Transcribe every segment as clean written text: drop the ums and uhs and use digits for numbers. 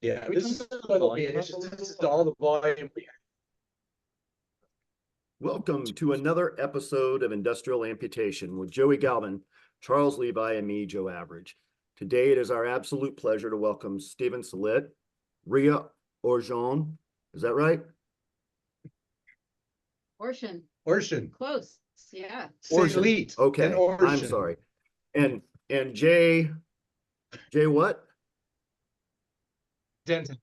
Yeah, Can we this turn is the what it'll be. volume It's up a just, this is little? all the volume. Welcome to another episode of Industrial Amputation with Joey Galvan, Charles Levi, and me, Joe Average. Today, it is our absolute pleasure to welcome Stephan Salit, Ria Aursjoen. Is that right? Aursjoen. Aursjoen. Close. Yeah. Salit. And Okay, I'm Aursjoen. sorry. And Jay what? Denton.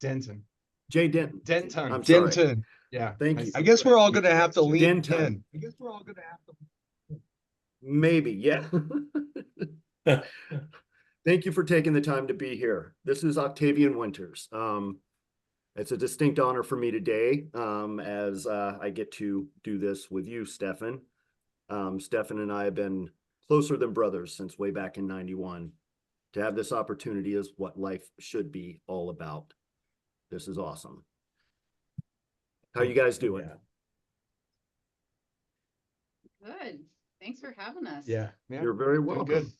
Denton. Jay Denton. Denton. I'm sorry. Denton. Yeah. Thank you. I guess we're all going to have to lean Denton. in. I guess we're all gonna have to. Maybe, yeah. Thank you for taking the time to be here. This is Octavian Winters. It's a distinct honor for me today as I get to do this with you, Stephan. Stephan and I have been closer than brothers since way back in '91. To have this opportunity is what life should be all about. This is awesome. How you guys doing? Good. Thanks for having us. Yeah. You're very welcome.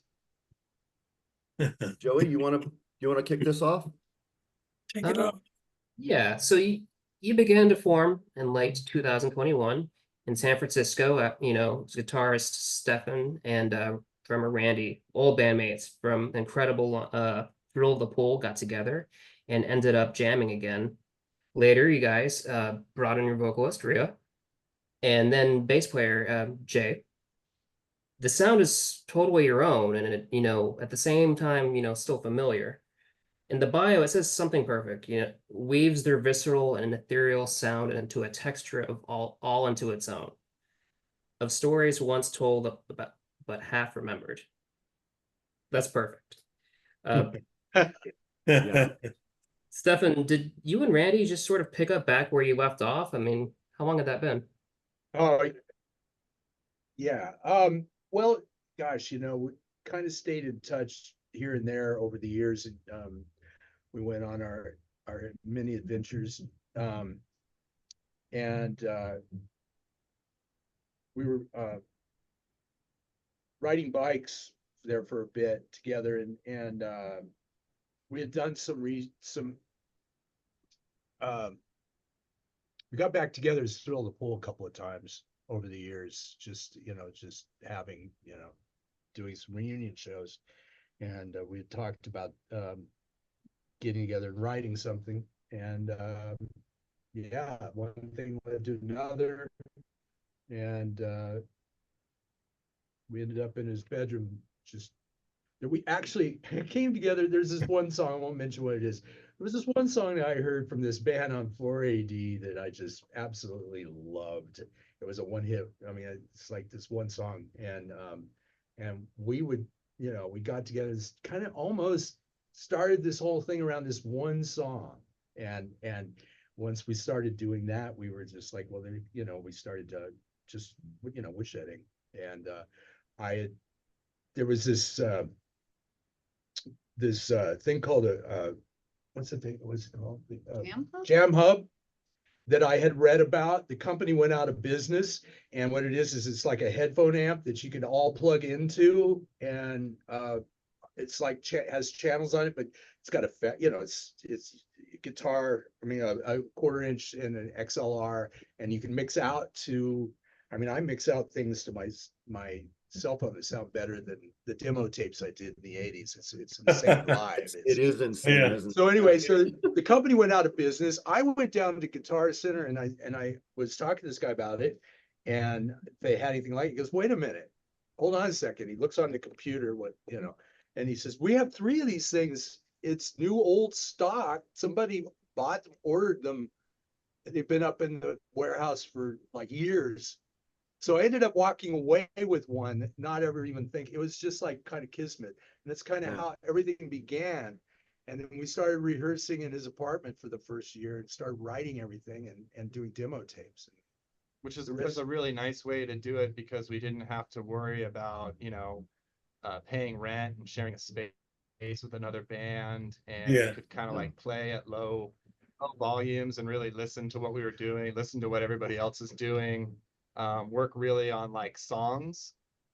Joey, you want to kick this off? Take it off. Yeah, so you began to form in late 2021 in San Francisco. Guitarist Stephan and drummer Randy, old bandmates from incredible Thrill of the Pool, got together and ended up jamming again. Later, you guys brought in your vocalist Ria, and then bass player Jay. The sound is totally your own, and it, at the same time, still familiar. In the bio, it says something perfect, weaves their visceral and ethereal sound into a texture of all into its own, of stories once told about, but half remembered. That's perfect. Yeah. Stephan, did you and Randy just sort of pick up back where you left off? I mean, how long had that been? Oh, yeah. Well, gosh, we kind of stayed in touch here and there over the years. And we went on our many adventures. And we were riding bikes there for a bit together, and we had done we got back together as Thrill the Pool a couple of times over the years, just having, doing some reunion shows. And we had talked about getting together and writing something. And yeah, one thing led to another. And we ended up in his bedroom. We actually came together. There's this one song, I won't mention what it is. There was this one song that I heard from this band on 4AD that I just absolutely loved. It was a one hit. I mean, it's like this one song. And we would, we got together, kind of almost started this whole thing around this one song. And once we started doing that, we were just like, well, we started to just, woodshedding. And there was this thing called what's the thing? What's it called? Jam Hub that I had read about. The company went out of business, and what it is it's like a headphone amp that you can all plug into, and it's like has channels on it, but it's got it's guitar. I mean, a quarter-inch and an XLR, and you can mix out to. I mean, I mix out things to my cell phone that sound better than the demo tapes I did in the 80s. It's insane live. It is insane. Yeah. Isn't it? So anyway, so the company went out of business. I went down to Guitar Center and I was talking to this guy about it, and if they had anything like it. He goes, wait a minute, hold on a second. He looks on the computer, and he says, we have 3 of these things. It's new old stock. Somebody bought them, ordered them. They've been up in the warehouse for like years. So I ended up walking away with one, not ever even think. It was just like kind of kismet. And that's kind of how everything began. And then we started rehearsing in his apartment for the first year and started writing everything and doing demo tapes. Which was a really nice way to do it, because we didn't have to worry about, paying rent and sharing a space with another band. And we could kind of like play at low volumes and really listen to what we were doing, listen to what everybody else is doing. Work really on like songs,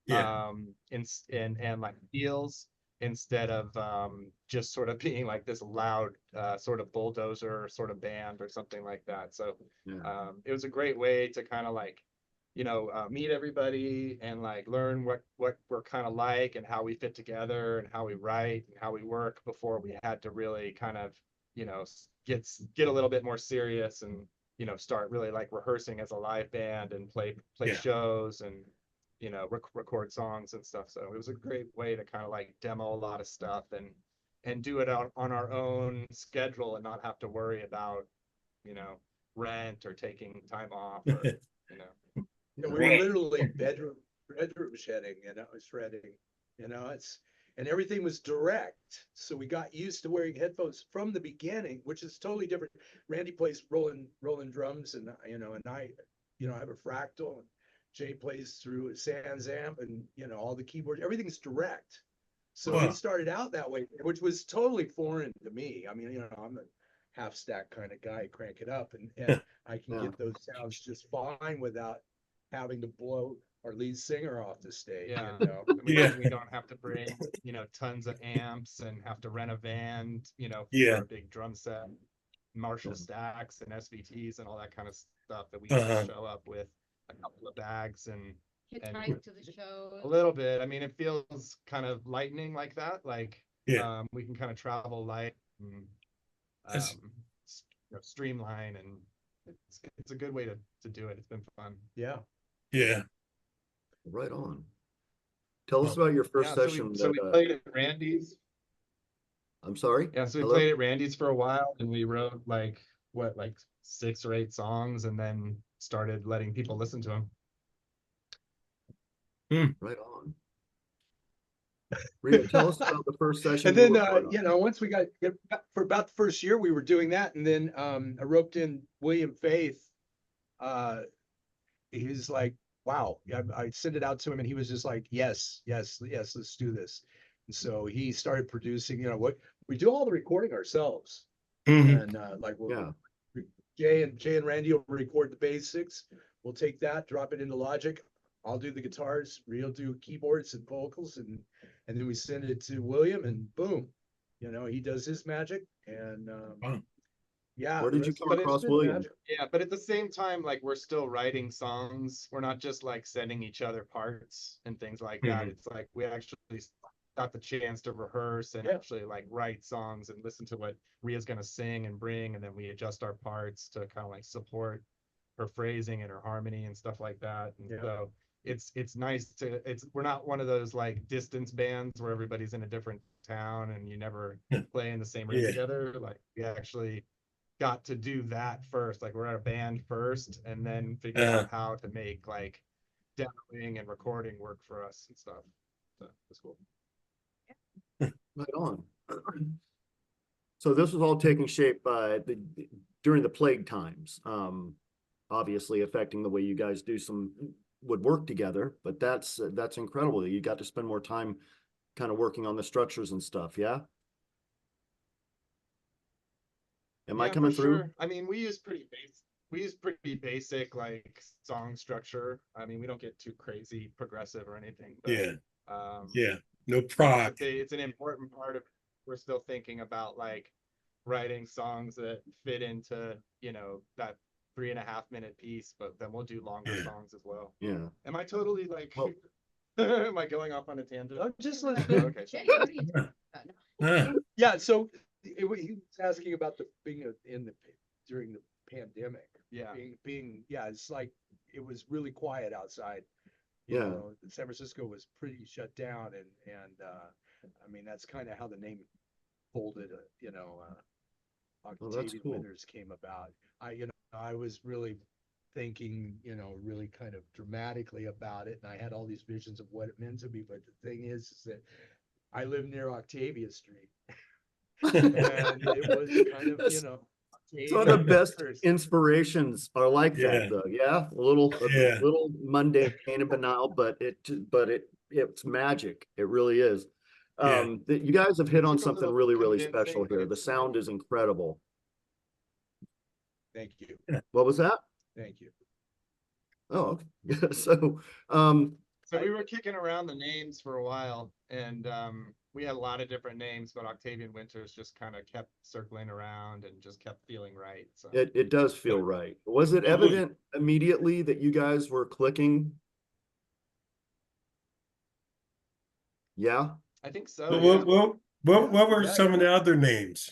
and like feels, instead of just sort of being like this loud sort of bulldozer sort of band or something like that. So it was a great way to kind of like, you know, meet everybody and like learn what we're kind of like and how we fit together and how we write and how we work before we had to really kind of, you know, get a little bit more serious and, you know, start really like rehearsing as a live band and play shows and, you know, record songs and stuff. So it was a great way to kind of like demo a lot of stuff and do it on our own schedule and not have to worry about, you know, rent or taking time off or, you know. We were literally bedroom shredding, you know, shredding, you know, and everything was direct. So we got used to wearing headphones from the beginning, which is totally different. Randy plays rolling drums and, you know, and I, you know, I have a fractal and Jay plays through a Sans amp and, you know, all the keyboards, everything's direct. So we started out that way, which was totally foreign to me. I mean, you know, I'm a half stack kind of guy, crank it up and I can get those sounds just fine without having to blow our lead singer off the stage. Yeah. You know? We don't have to bring, you know, tons of amps and have to rent a van, you know, for a big drum set, Marshall stacks and SVTs and all that kind of stuff that we can show up with a couple of bags and Hitchhike to the show. a little bit. I mean, it feels kind of lightning like that. Like, we can kind of travel light and you know, streamline, and it's a good way to do it. It's been fun. Yeah. Yeah. Right on. Tell us about your first session. So we played at Randy's. I'm sorry? Yeah, so we played at Randy's for a while and we wrote like 6 or 8 songs and then started letting people listen to them. Right on. Rita, tell us about the first session. And then, you know, once we got for about the first year, we were doing that. And then I roped in William Faith. He was like, wow. I sent it out to him and he was just like, yes, let's do this. And so he started producing, you know, what we do all the recording ourselves. And Jay and Randy will record the basics. We'll take that, drop it into Logic. I'll do the guitars, Real do keyboards and vocals, and then we send it to William, and boom, you know, he does his magic. And yeah. Where did you come across William? Magic. Yeah, but at the same time, like we're still writing songs. We're not just like sending each other parts and things like that. It's like we actually got the chance to rehearse and actually like write songs and listen to what Ria's gonna sing and bring, and then we adjust our parts to kind of like support her phrasing and her harmony and stuff like that. And so it's nice to we're not one of those like distance bands where everybody's in a different town and you never play in the same room together. Like we actually got to do that first. Like we're at a band first and then figure out how to make like demoing and recording work for us and stuff. So it's cool. Right on. So this was all taking shape during the plague times, obviously affecting the way you guys would work together, but that's incredible that you got to spend more time kind of working on the structures and stuff. Yeah. Am I coming through? Sure. I mean, we use pretty basic like song structure. I mean, we don't get too crazy progressive or anything. But, no prog. It's an important part of. We're still thinking about like writing songs that fit into, you know, that 3.5-minute piece, but then we'll do longer songs as well. Yeah. Am I totally like? Am I going off on a tangent? Oh, just listening. Okay. Jay, what are you talking about? No. Yeah. So he was asking about being during the pandemic. Yeah. Being it's like it was really quiet outside. You know, San Francisco was pretty shut down, and I mean that's kind of how the name folded. You know, Octavian Winters came about. I was really thinking, you know, really kind of dramatically about it, and I had all these visions of what it meant to me. But the thing is that I live near Octavia Street, and it was kind of, you know. Some of the best inspirations are like that, though. Yeah, a little mundane and banal, but it's magic. It really is. You guys have hit on something really special here. The sound is incredible. Thank you. What was that? Thank you. Oh, so we were kicking around the names for a while, and we had a lot of different names, but Octavian Winters just kind of kept circling around and just kept feeling right. So It does feel right. Was it evident immediately that you guys were clicking? Yeah. I think so. But Yeah. what were Yeah, some of the other names?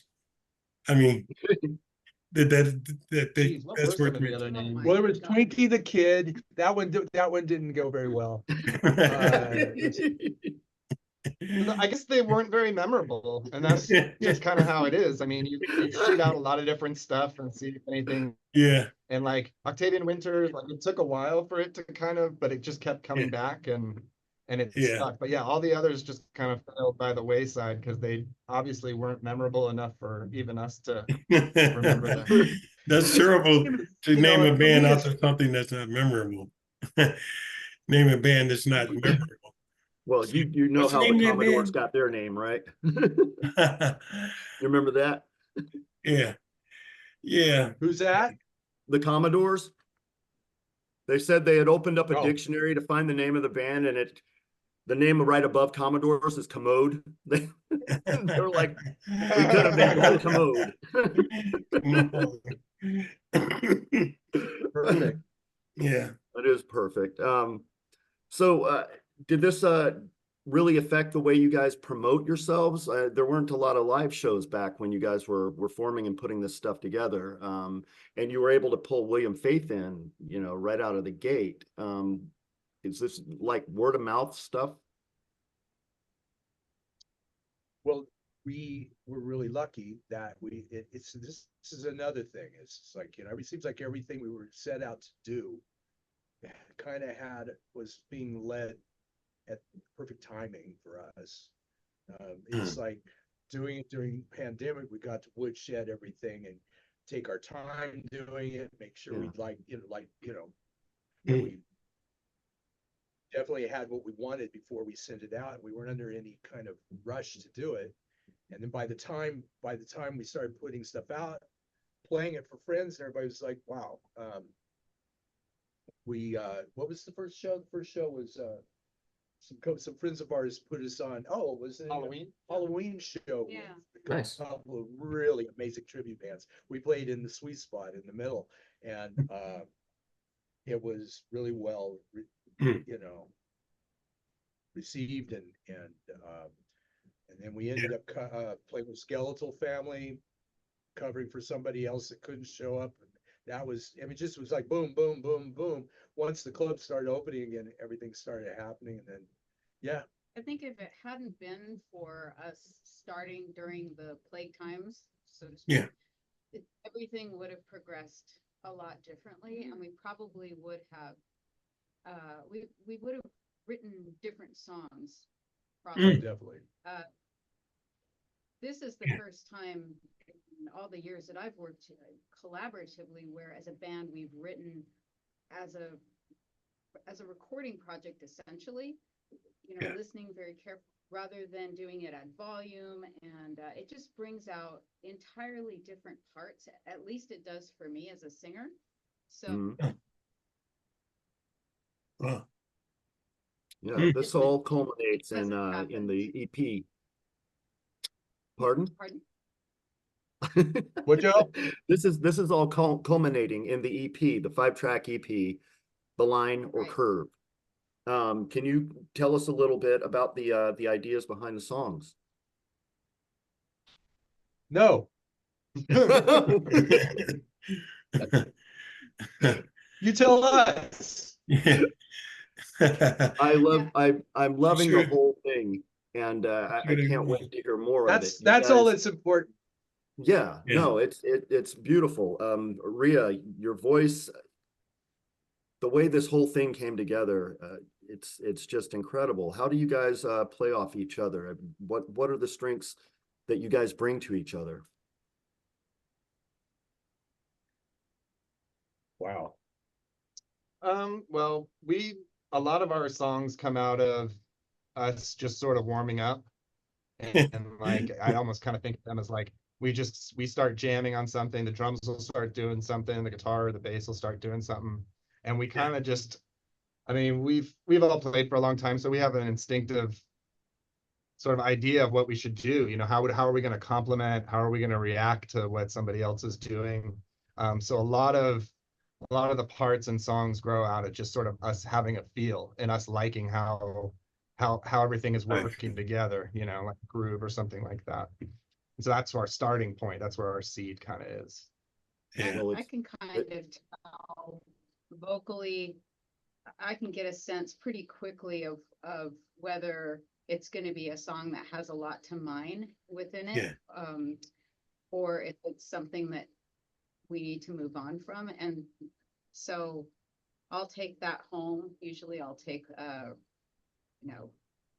I mean, Geez, what were that's some worth of the other Oh names? my Well, there was God. Twinkie the Kid. That one didn't go very well. Uh, I guess they weren't very memorable, and that's just kind of how it is. I mean, you shoot out a lot of different stuff and see if anything. Yeah. And like Octavian Winters, like it took a while for it to kind of, but it just kept coming back and it Yeah. stuck. But yeah, all the others just kind of fell by the wayside because they obviously weren't memorable enough for even us to remember them. That's terrible to You name know, a for band me, after something that's not memorable. Name a band that's not memorable. Well, you know What's the how name the of that Commodores band? got their name, right? You remember that? Yeah. Yeah. who's that? The Commodores? They said they had opened up a Oh. dictionary to find the name of the band, and the name right above Commodores is Commode. They're like, we could have been called Commode. Perfect. Yeah. That is perfect. So did this really affect the way you guys promote yourselves? There weren't a lot of live shows back when you guys were forming and putting this stuff together. And you were able to pull William Faith in, right out of the gate. Is this like word of mouth stuff? Well, we were really lucky that this is another thing. It's just like, it seems like everything we were set out to do kind of was being led at perfect timing for us. It's like doing it during pandemic, we got to woodshed everything and take our time doing it, make sure we we definitely had what we wanted before we sent it out. We weren't under any kind of rush to do it. And then by the time we started putting stuff out, playing it for friends, and everybody was like, wow. What was the first show? The first show was some friends of ours put us on. Oh, it was a Halloween show. Yeah. With Nice. a couple of really amazing tribute bands. We played in the sweet spot in the middle, and it was really well, received, and then we ended up playing with Skeletal Family, covering for somebody else that couldn't show up. That was, just was like boom, boom, boom, boom. Once the club started opening again, everything started happening. And then, yeah. I think if it hadn't been for us starting during the plague times, so to speak, everything would have progressed a lot differently, and we probably would have, we would have written different songs. Probably. Definitely. This is the first time in all the years that I've worked collaboratively where as a band we've written as a recording project, essentially, listening very carefully rather than doing it at volume, and it just brings out entirely different parts. At least it does for me as a singer. So yeah, this all culminates in the EP. Pardon? What, Joe? This is all culminating in the EP, the 5-track EP, The Line or Right. Curve. Can you tell us a little bit about the ideas behind the songs? No. You tell us. I'm loving the should. whole thing, and I can't wait to hear more of it. You That's all guys- that's important. Yeah, Yeah. no, it's beautiful. Rhea, your voice, the way this whole thing came together, it's just incredible. How do you guys play off each other? What are the strengths that you guys bring to each other? Wow. Well, a lot of our songs come out of us just sort of warming up, and like I almost kind of think of them as like we start jamming on something, the drums will start doing something, the guitar or the bass will start doing something, and we kind of just, we've all played for a long time, so we have an instinctive sort of idea of what we should do. You know, how are we going to complement? How are we going to react to what somebody else is doing? So a lot of the parts and songs grow out of just sort of us having a feel and us liking how everything is working together, you know, like groove or something like that. So that's our starting point. That's where our seed kind of is. Yeah. I can kind of tell vocally, I can get a sense pretty quickly of whether it's going to be a song that has a lot to mine within it, or if it's something that we need to move on from. And so I'll take that home. Usually I'll take, you know,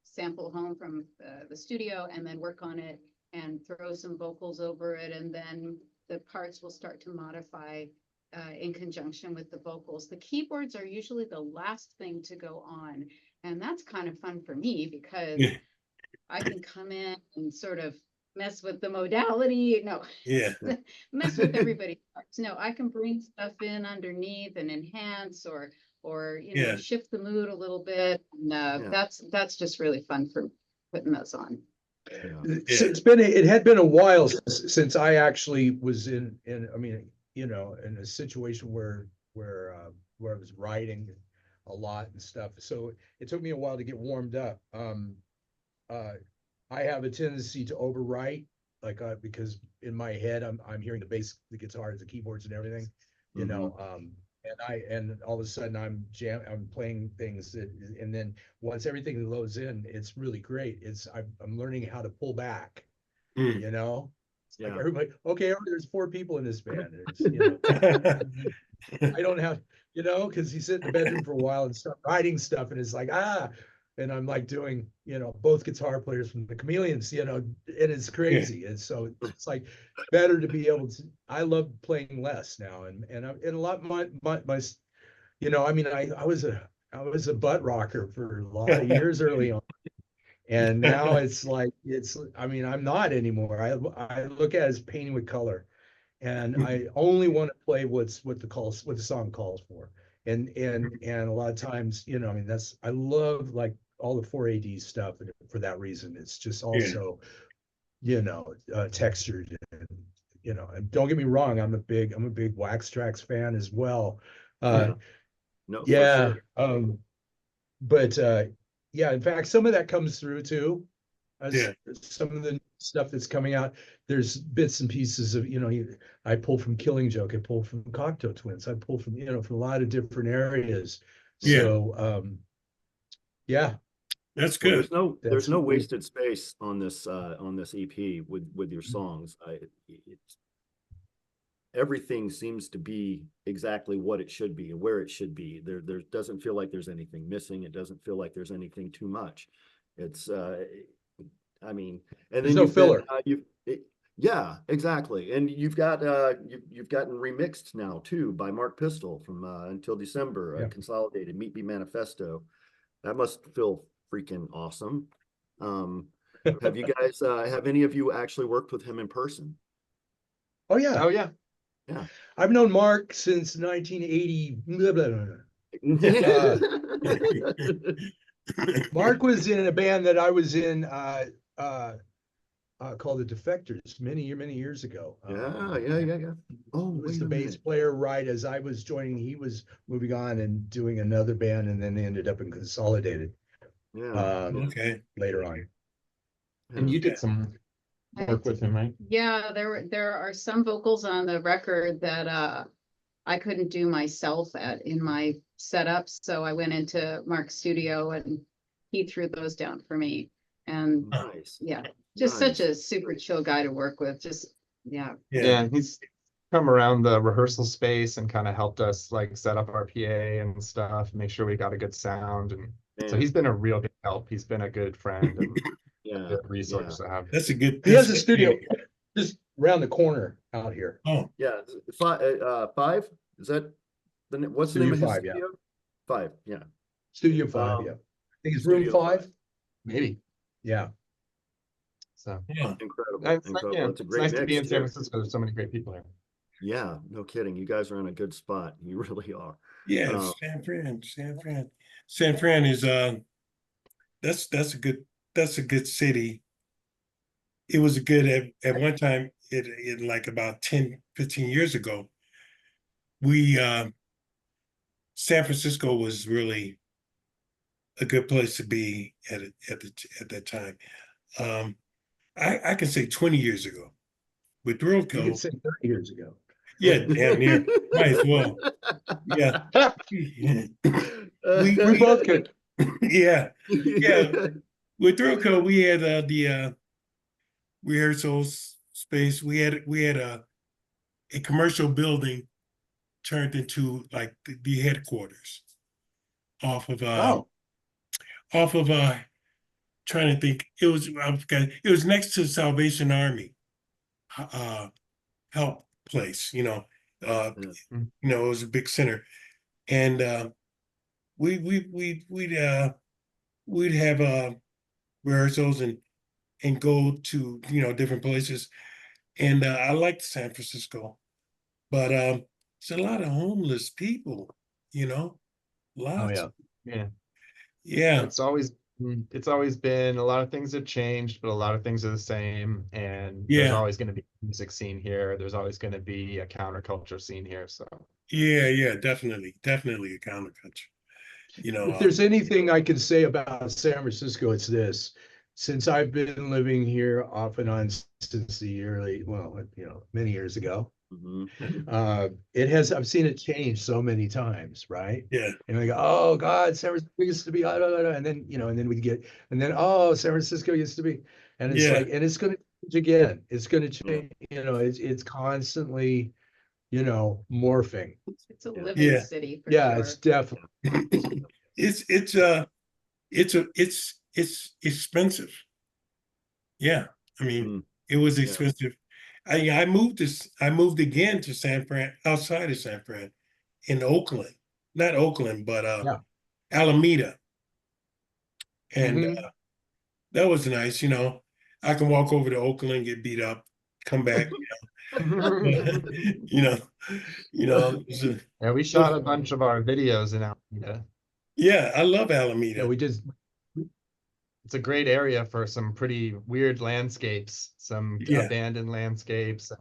sample home from the studio and then work on it and throw some vocals over it. And then the parts will start to modify in conjunction with the vocals. The keyboards are usually the last thing to go on. And that's kind of fun for me because I can come in and sort of mess with the modality. No, mess with everybody. No, I can bring stuff in underneath and enhance or you know, shift the mood a little bit. And that's just really fun for putting those on. It had been a while since I actually was in I mean, you know, in a situation where I was writing a lot and stuff. So it took me a while to get warmed up. I have a tendency to overwrite, like because in my head I'm hearing the bass, the guitars, the keyboards, and everything, you know. And all of a sudden I'm playing things and then once everything loads in, it's really great. I'm learning how to pull back, you know. Like everybody, okay, there's 4 people in this band. You know, I don't have, you know, because you sit in the bedroom for a while and start writing stuff, and it's like and I'm like doing, you know, both guitar players from the Chameleons, you know, and it's crazy. And so it's like better to be able to. I love playing less now, and a lot my you know, I mean, I was a butt rocker for a lot of years early on. And now it's like, I mean, I'm not anymore. I look at it as painting with color, and I only want to play what the song calls for. And a lot of times, you know, I mean, I love like all the 4AD stuff for that reason. It's just also, you know, textured, and, you know, and don't get me wrong, I'm a big Wax Trax fan as well. No, for sure. But yeah, in fact, some of that comes through too. Some of the stuff that's coming out, there's bits and pieces of, you know, I pull from Killing Joke, I pull from Cocteau Twins, I pull from, you know, from a lot of different areas. So that's good. Well, there's no wasted space on this EP with your songs. Everything seems to be exactly what it should be and where it should be. There doesn't feel like there's anything missing. It doesn't feel like there's anything too much. It's I mean, and there's then no filler. Yeah, exactly. And you've got you've gotten remixed now too by Mark Pistol from Until December, Consolidated, Meet Me Manifesto. That must feel freaking awesome. Have you guys have any of you actually worked with him in person? Oh yeah. Yeah. I've known Mark since 1980. Mark was in a band that I was in called the Defectors many years ago. Yeah. Oh, he was the bass player right as I was joining. He was moving on and doing another band, and then they ended up in Consolidated. Later on. And you did some work with him, right? Yeah, there are some vocals on the record that I couldn't do myself in my setup, so I went into Mark's studio and he threw those down for me. And such a super chill guy to work with. He's come around the rehearsal space and kind of helped us like set up our PA and stuff, make sure we got a good sound, and so he's been a real big help. He's been a good friend and a good resource to have. That's a good. He has a studio just around the corner out here. Oh yeah, 5. Is that what's the name of his studio? 5, yeah. Studio 5, yeah. I think it's room 5. Maybe. Yeah. So incredible. It's nice to be in San Francisco. There's so many great people here. Yeah, no kidding. You guys are in a good spot. You really are. Yeah, San Fran is that's that's a good city. It was a good at one time, it like about 10, 15 years ago, we San Francisco was really a good place to be at that time. I can say 20 years ago with You could Roadco. say 30 years ago. Yeah, damn near. Might as well. Yeah. We both could. Yeah. Yeah. With Roadco, we had the rehearsal space. We had a commercial building turned into like the headquarters off of Oh, off of trying to think. It was next to Salvation Army help place, it was a big center. And we'd have rehearsals and go to different places. And I liked San Francisco, but it's a lot of homeless people, oh lots. yeah. Yeah. Yeah. It's always been, a lot of things have changed, but a lot of things are the same. And there's Yeah. always going to be a music scene here. There's always going to be a counterculture scene here. So Yeah, definitely a counterculture. If there's anything I can say about San Francisco, it's this. Since I've been living here off and on since the early, well, many years ago, I've seen it change so many times, right? Yeah. And we go, oh God, San Francisco used to be, and then, oh, San Francisco used to be, and it's like, and it's going to change again. It's going to change, it's constantly, morphing. It's a living city for sure. It's definitely. It's expensive. Yeah, I mean, it was expensive. I moved again to San Fran, outside of San Fran, in Oakland, not Oakland, but Alameda, and that was nice. I can walk over to Oakland, get beat up, come back. Yeah, we shot a bunch of our videos in Alameda. Yeah, I love Alameda. Yeah, it's a great area for some pretty weird landscapes, some abandoned landscapes.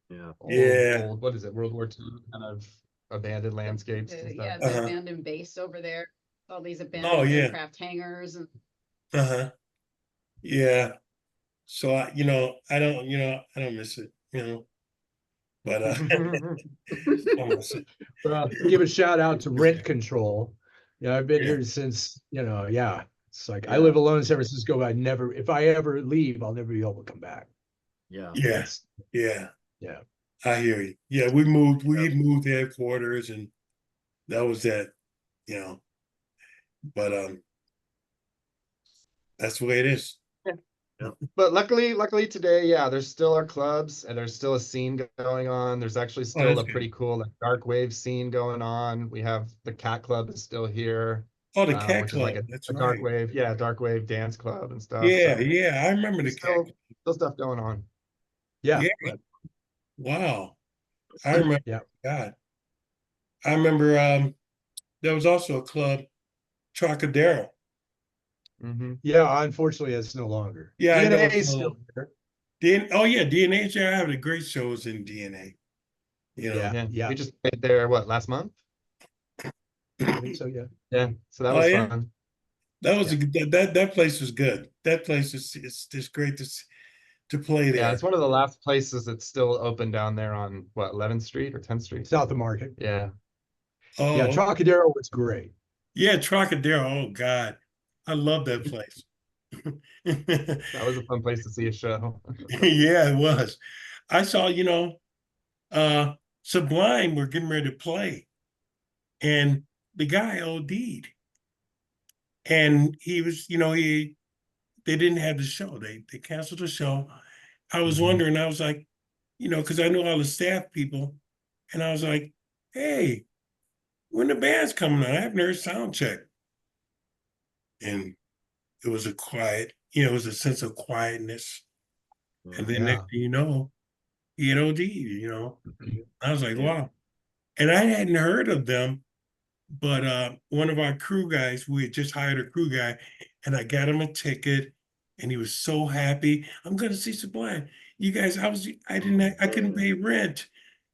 Old, what is it, World War II kind of abandoned landscapes and stuff. Yeah, the abandoned base over there. All these abandoned aircraft hangars and yeah. So I don't miss it, but I miss it. Well, give a shout out to Rent Control. I've been here since, it's like I live alone in San Francisco. If I ever leave, I'll never be able to come back. Yeah. I hear you. Yeah, we moved headquarters, and that was that, but that's the way it is. But luckily today, there's still our clubs and there's still a scene going on. There's actually still a pretty cool dark wave scene going on. We have the Cat Club is still here. Oh, the Cat which Club. Is like that's a right. dark wave dance club and stuff. Yeah, so I remember the Cat Club. Still stuff going on. Yeah. Wow. I remember. God. I remember there was also a club, Trocadero. Yeah, unfortunately, it's no longer. Yeah, DNA is still there. DNA. They're having great shows in DNA. We just played there last month? I think so, yeah. Yeah, so that was fun. That was that place was good. That place is great to play there. Yeah, it's one of the last places that's still open down there on 11th Street or 10th Street? South of Market. Yeah. Oh, yeah, Trocadero was great. Yeah, Trocadero. Oh God, I love that place. That was a fun place to see a show. Yeah, it was. I saw, Sublime were getting ready to play, and the guy OD'd, and he was, they didn't have the show. They canceled the show. I was wondering. I was like, because I knew all the staff people, and I was like, hey, when the band's coming on? I haven't heard sound check. And it was a quiet, it was a sense of quietness. And then next thing you know, he had OD, I was like, wow. And I hadn't heard of them, but one of our crew guys, we had just hired a crew guy, and I got him a ticket, and he was so happy. I'm gonna see Sublime. You guys, I couldn't pay rent.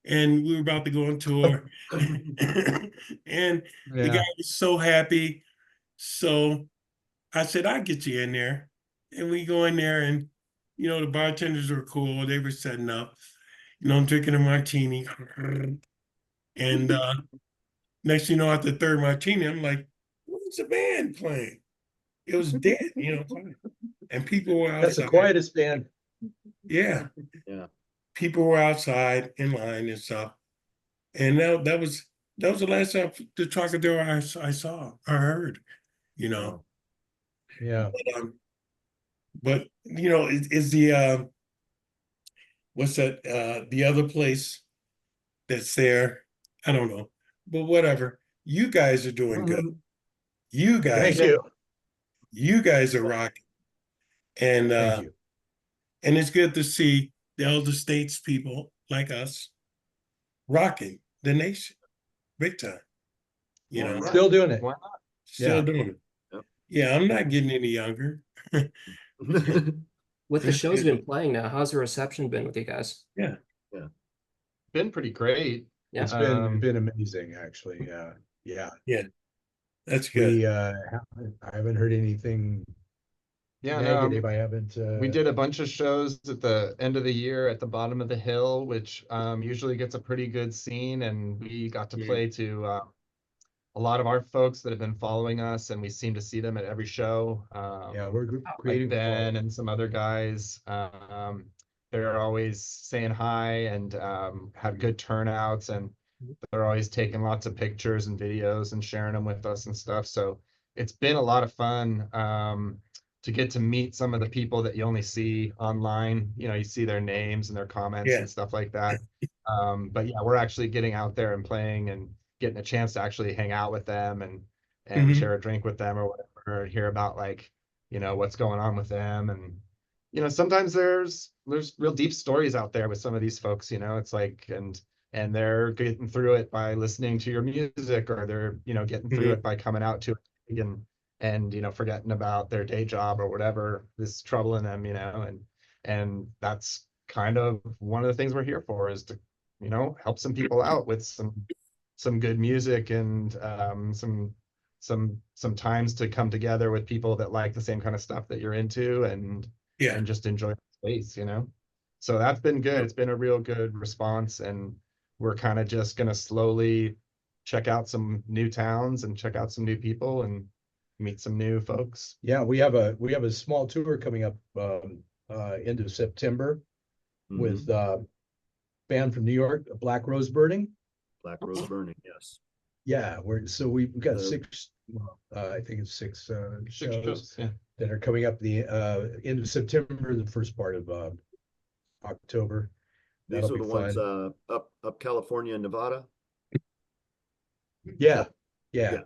And we were about to go on tour. And the guy Yeah. was so happy. So I said, I'll get you in there. And we go in there, and the bartenders were cool. They were setting up. I'm drinking a martini. And next thing you know, after the third martini, I'm like, what's the band playing? It was dead, and people were That's the outside. quietest band. Yeah. Yeah. People were outside in line and stuff. And that was the last time the Trocadero I saw or heard, Wow. Yeah. But is the what's that the other place that's there? I don't know, but whatever. You guys are doing good. You Thank guys, you. you guys are rocking, and Thank you. and it's good to see the elder states people like us rocking the nation big time. Right. Still doing it. Why not? Still Yeah. doing it. Yep. Yeah, I'm not getting any younger. With the It's shows good. been playing now, how's the reception been with you guys? Yeah. Been pretty great. Yeah. It's Um, been amazing, actually. Yeah. Yeah, that's good. We I haven't heard anything yeah, negative. I haven't we did a bunch of shows at the end of the year at the bottom of the hill, which usually gets a pretty good scene, and we got to Yeah. play to a lot of our folks that have been following us, and we seem to see them at every show. yeah, we're Like creating Ben and some other guys. They're always saying hi and have good turnouts, and they're always taking lots of pictures and videos and sharing them with us and stuff. So it's been a lot of fun to get to meet some of the people that you only see online. You see their names and their comments Yeah. and stuff like that. But yeah, we're actually getting out there and playing and getting a chance to actually hang out with them and Mhm. share a drink with them or whatever, and hear about what's going on with them. And sometimes there's real deep stories out there with some of these folks. It's like, and they're getting through it by listening to your music, or they're getting through it by coming out to it and forgetting about their day job or whatever is troubling them. And that's kind of one of the things we're here for, is to help some people out with some good music, and some times to come together with people that like the same kind of stuff that you're into, and Yeah. just enjoy the space. So that's been good. It's been a real good response, and we're kind of just gonna slowly check out some new towns and check out some new people and meet some new folks. Yeah, we have a small tour coming up end of September with band from New York, Black Rose Burning. Black Rose Burning, yes. Yeah, we've got The- six, I think it's six Six shows yeah. that are coming up the end of September, the first part of October. These That'll are be the ones fun. up California and Nevada. Yeah, yeah, Yeah.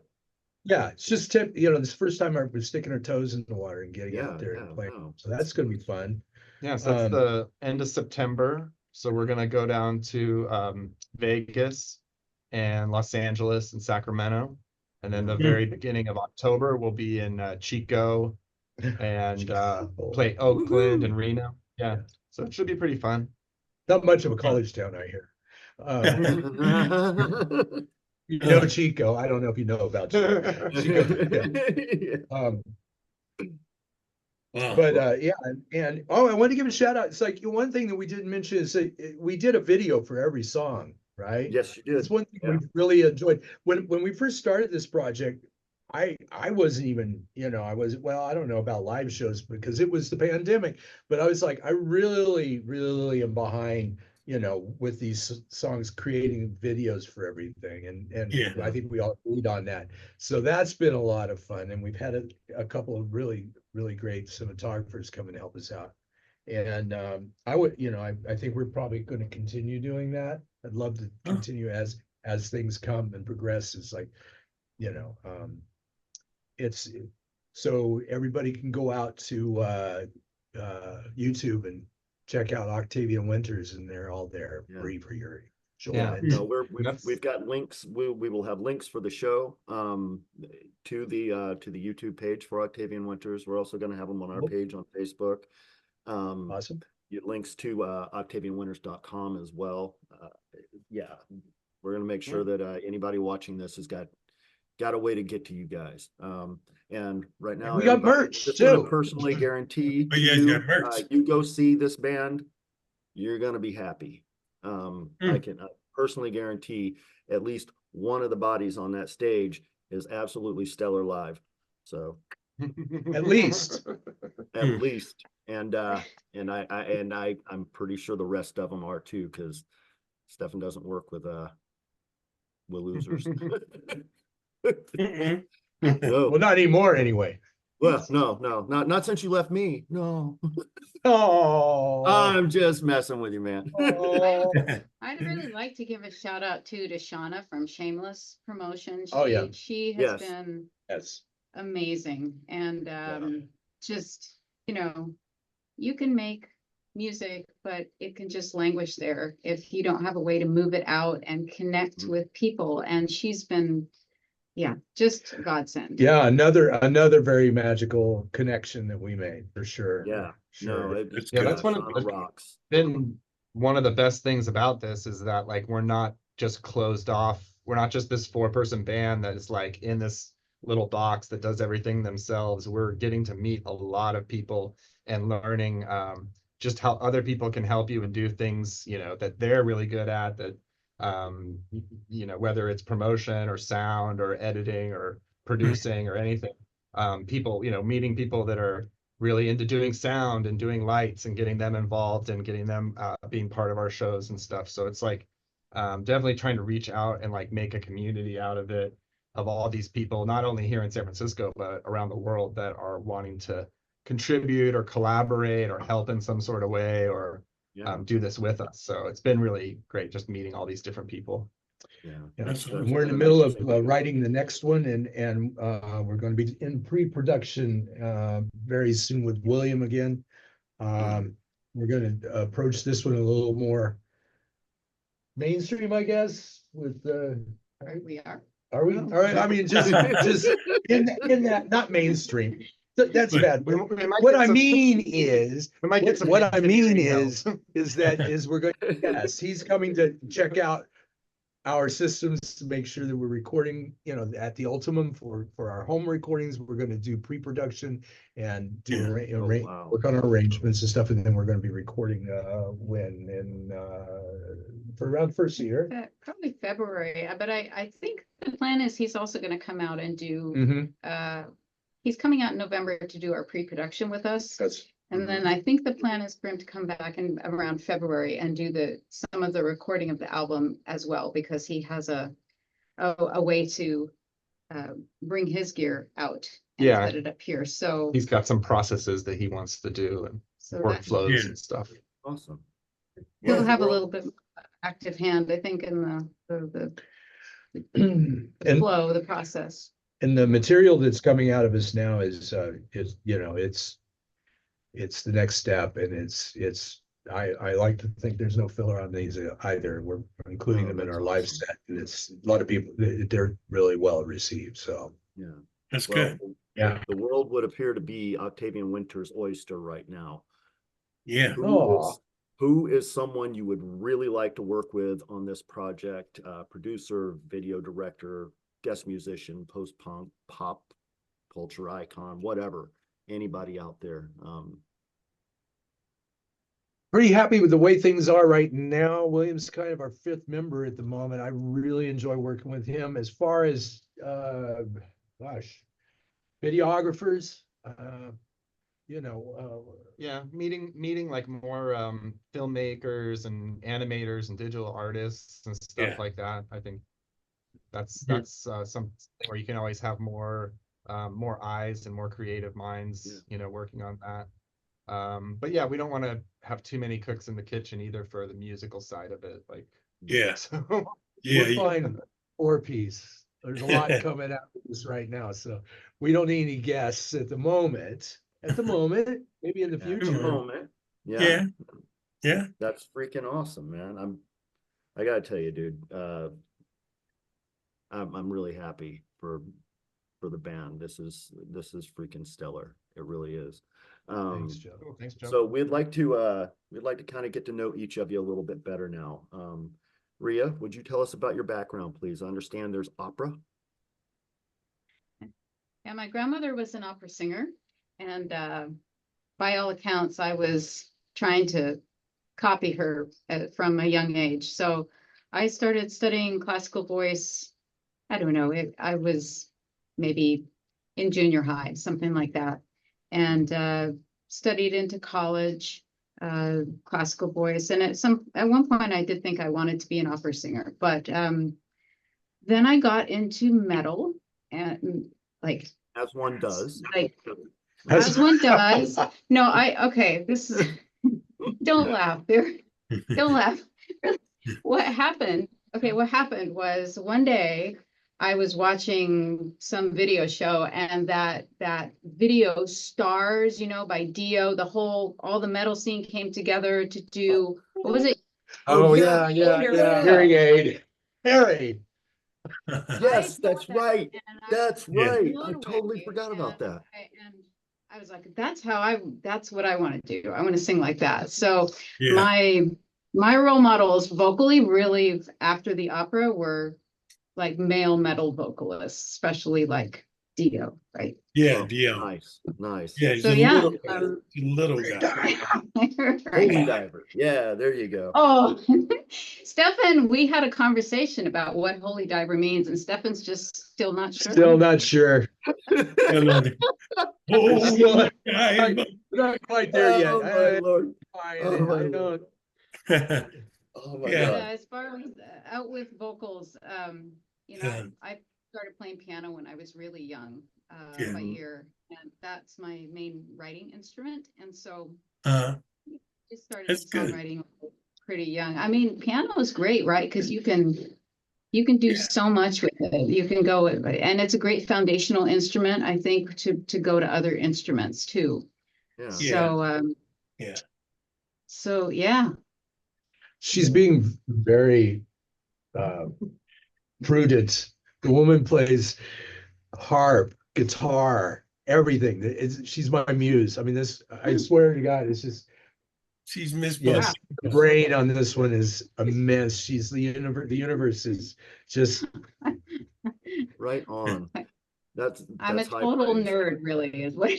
yeah. It's just this is the first time I've been sticking our toes in the water and getting out there and playing. Wow. So that's gonna be fun. Yeah, so that's the end of September. So we're gonna go down to Vegas and Los Angeles and Sacramento. And then the very beginning of October, we'll be in Chico and play Oakland and Reno. Yeah, so it should be pretty fun. Not much of a college town, I hear. Chico. I don't know if you know about Chico. Yeah. Wow. But yeah, and I want to give a shout out. It's like one thing that we didn't mention is that we did a video for every song, right? Yes, you did. It's one thing Yeah. we really enjoyed. When we first started this project, I wasn't even, I don't know about live shows because it was the pandemic, but I was like, I really, really am behind, with these songs, creating videos for everything. And Yeah. I think we all agreed on that. So that's been a lot of fun. And we've had a couple of really, really great cinematographers come and help us out. And I think we're probably going to continue doing that. I'd love to continue as things come and progress. It's like, it's so everybody can go out to YouTube and check out Octavian Winters, and they're all there Yeah. free for your join Yeah. it. No, That's- we've got links. We will have links for the show, to the YouTube page for Octavian Winters. We're also going to have them on our Cool. page on Facebook. Awesome. Links to octavianwinters.com as well. Yeah, we're going to make sure that anybody watching this has got a way to get to you guys. And right now We got everybody, merch just want to too. personally guarantee Oh, to you guys you, got merch. you go see this band, you're going to be happy. I can personally guarantee at least one of the bodies on that stage is absolutely stellar live. So At least. at least, and I'm pretty sure the rest of them are too, because Stephan doesn't work with losers. Mm-mm. No, Well, not anymore anyway. well, no, not since you left me. No, Oh. I'm just messing with you, man. Oh. I'd really like to give a shout out too to Shauna from Shameless Promotion. Oh, yeah. She has Yes. been Yes. amazing, and just, you know, you can make music, but it can just languish there if you don't have a way to move it out and connect Mhm. with people. And she's been, yeah, just a godsend. Yeah, another very magical connection that we made for sure. Yeah, Sure. no, That's Yeah, good. that's one of Shauna the rocks. been one of the best things about this is that like we're not just closed off. We're not just this 4-person band that is like in this little box that does everything themselves. We're getting to meet a lot of people and learning just how other people can help you and do things, you know, that they're really good at, that you know, whether it's promotion or sound or editing or producing or anything. People, you know, meeting people that are really into doing sound and doing lights and getting them involved and getting them being part of our shows and stuff. So it's like definitely trying to reach out and like make a community out of it, of all these people, not only here in San Francisco, but around the world that are wanting to contribute or collaborate or help in some sort of way or Yeah, do this with us. So it's been really great just meeting all these different people. yeah. Yeah, That's so awesome. we're in the middle of writing the next one, and we're going to be in pre-production very soon with William again. We're going to approach this one a little more mainstream, I guess. With We are. are we? All right. I mean, just in that, not mainstream. That's But- bad. We might What get I some- mean is, we might get some what I mean emails. is we're going. Yes, he's coming to check out our systems to make sure that we're recording, you know, at the ultimum for our home recordings. We're going to do pre-production and do Yeah. Wow. work on our arrangements and stuff, and then we're going to be recording for around the first year. Probably February, but I think the plan is he's also gonna come out and do, Mm-hmm. He's coming out in November to do our pre-production with us. That's And then I think the plan is for him to come back in around February and do some of the recording of the album as well, because he has a way to bring his gear out and Yeah. set it up here. So, He's got some processes that he wants to do and so that workflows Yeah. and stuff. Awesome. he'll Yeah, have a well, little bit active hand, I think, in the and flow, the process. the material that's coming out of us now is you know, it's the next step, and it's I like to think there's no filler on these either. We're including No, them in that's our live awesome. set, and it's a lot of people, they're really well received. So Yeah. That's Well, good. yeah. the world would appear to be Octavian Winter's oyster right now. Yeah. Who is someone you would really like to work with on this project? Producer, video director, guest musician, post-punk, pop culture icon, whatever. Anybody out there? Pretty happy with the way things are right now. William's kind of our 5th member at the moment. I really enjoy working with him. As far as videographers, you know, Yeah, meeting like more filmmakers and animators and digital artists and stuff Yeah. like that. I think that's Mhm. something where you can always have more eyes and more creative minds, you know, working on that. But yeah, we don't want to have too many cooks in the kitchen either for the musical side of it. Like, Yeah. so Yeah. we're fine 4-piece. There's a lot coming out of this right now, so we don't need any guests at the moment. At the moment, maybe in the At the future. moment. Yeah. Yeah. That's freaking awesome, man. I gotta tell you, dude, I'm really happy for the band. This is freaking stellar. It really is. Thanks, Joe. Cool, thanks, Joe. So we'd like to kind of get to know each of you a little bit better now. Ria, would you tell us about your background, please? I understand there's opera. Yeah, my grandmother was an opera singer, and by all accounts, I was trying to copy her from a young age. So I started studying classical voice. I don't know, I was maybe in junior high, something like that, and studied into college, classical voice. And at one point, I did think I wanted to be an opera singer, but then I got into metal, and like As one does. as one does. No, okay, this is don't laugh there. Don't laugh. What happened? Okay, what happened was one day I was watching some video show, and that video Stars, by Dio, all the metal scene came together to do, what was it? Oh, yeah. Hearing aid. Hearing. Yes, I that's saw that, right. and I That's was right. blown I totally away, forgot about and that. I was like, that's what I want to do. I want to sing like that. So Yeah. my role models vocally really after the opera were like male metal vocalists, especially like Dio, right? Yeah, Oh, Dio. nice. Yeah, he's So a yeah, little guy. Holy right. diver. Yeah, there you go. Oh, Stephan, we had a conversation about what holy diver means, and Stephan's just still not sure. Still not sure. Oh, Still yeah. not quite there yet. Oh my Lord. I Oh, my don't. Lord. Oh my Yeah. God. As far as out with vocals, Yeah. I started playing piano when I was really young, Yeah. by ear, and that's my main writing instrument. And so just started That's good. songwriting pretty young. I mean, piano is great, right? Because you can do so much with it. You can go, and it's a great foundational instrument, I think, to go to other instruments too. Yeah. So, Yeah. so yeah. She's being very prudent. The woman plays harp, guitar, everything. She's my muse. I mean, I swear to God, it's just, She's Miss yes, Buster. the brain on this one is a mess. She's the universe is just Right on. I'm a that's high total praise. nerd, really, is what.